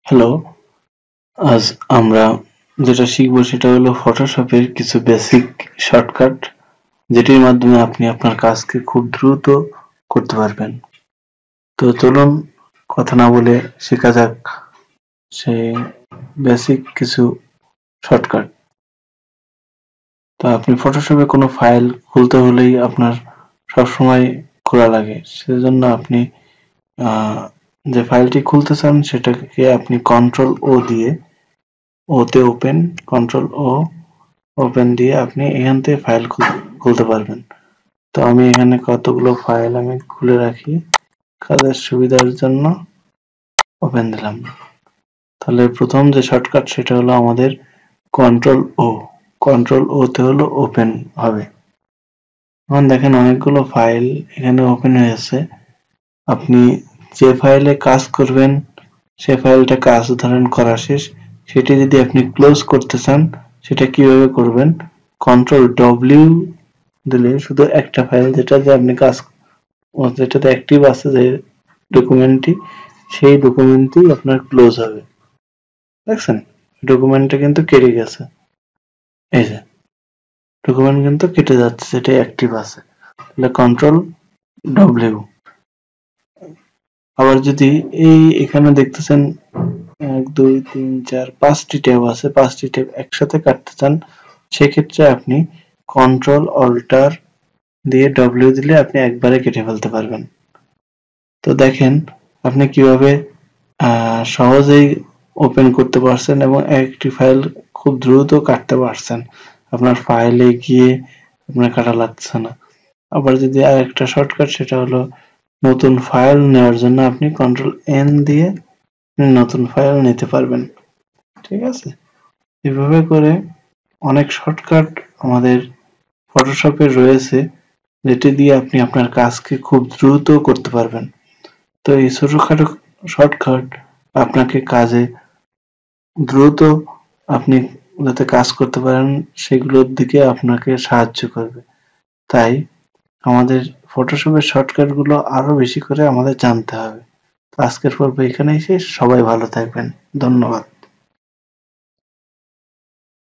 Hello, আজ আমরা যেটা শিখবো সেটা হলো ফটোশপের কিছু বেসিক শর্টকাট, যেটির মাধ্যমে আপনি আপনার কাজকে খুব দ্রুত করতে পারবেন। তো চলুন কথা না বলে শেখা যাক সেই বেসিক কিছু শর্টকাট। তো আপনি ফটোশপে কোনো ফাইল খুলতে হলেই আপনার সবসময় খোলা লাগে, সেজন্য আপনি যে ফাইলটি খুলতে চান সেটাকে আপনি কন্ট্রোল ও দিয়ে ওতে ওপেন, কন্ট্রোল ও ওপেন দিয়ে আপনি এখান থেকে ফাইল খুলতে পারবেন। তো আমি এখানে কতগুলো ফাইল আমি খুলে রাখি কাজের সুবিধার জন্য, ওপেন দিলাম। তাহলে প্রথম যে শর্টকাট সেটা হলো আমাদের কন্ট্রোল ও, কন্ট্রোল ও তে হলো ওপেন হবে। এখন দেখেন অনেকগুলো ফাইল এখানে ওপেন হয়েছে। আপনি যে ফাইলে কাজ করবেন সে ফাইলটা কাজ ধরেন করা শেষ, সেটি যদি আপনি ক্লোজ করতে চান সেটা কিভাবে করবেন, কন্ট্রোল ডব্লিউ দিলে শুধু একটা ফাইল যেটাতে আপনি কাজ, যেটাতে অ্যাক্টিভ আছে যে ডকুমেন্টটি, সেই ডকুমেন্টটি আপনার ক্লোজ হবে। দেখছেন ডকুমেন্টটা কিন্তু কেটে গেছে, এই যে ডকুমেন্ট কিন্তু কেটে যাচ্ছে, যেটা অ্যাক্টিভ আছে। তাহলে কন্ট্রোল ডব্লিউ। আবার যদি এখানে দেখতেছেন 1 2 3 4 5টি ট্যাব আছে, 5টি ট্যাব একসাথে কাটতে চান, সেক্ষেত্রে আপনি কন্ট্রোল অল্টার দিয়ে ডব্লিউ দিলে আপনি একবারে কেটে ফেলতে পারবেন। তো দেখেন আপনি কিভাবে সহজেই ওপেন করতে পারছেন এবং একটি ফাইল খুব দ্রুত কাটতে পারছেন। আপনার ফাইলে গিয়ে আপনার কাটা লাগছে না। আবার যদি আরেকটা শর্টকাট সেটা হলো নতুন ফাইল নেওয়ার জন্য আপনি কন্ট্রোল এন দিয়ে নতুন ফাইল নিতে পারবেন। ঠিক আছে? এভাবে করে অনেক শর্টকাট আমাদের ফটোশপে রয়েছে, যেটি দিয়ে আপনি আপনার কাজকে খুব দ্রুত করতে পারবেন। তো এই ছোটখাটো শর্টকাট আপনাকে কাজে দ্রুত আপনি যাতে কাজ করতে পারেন সেগুলোর দিকে আপনাকে সাহায্য করবে। তাই আমাদের ফটোশপের শর্টকাট গুলো আরো বেশি করে আমাদের জানতে হবে। তো আজকের পর্ব এখানেই শেষ। সবাই ভালো থাকবেন। ধন্যবাদ।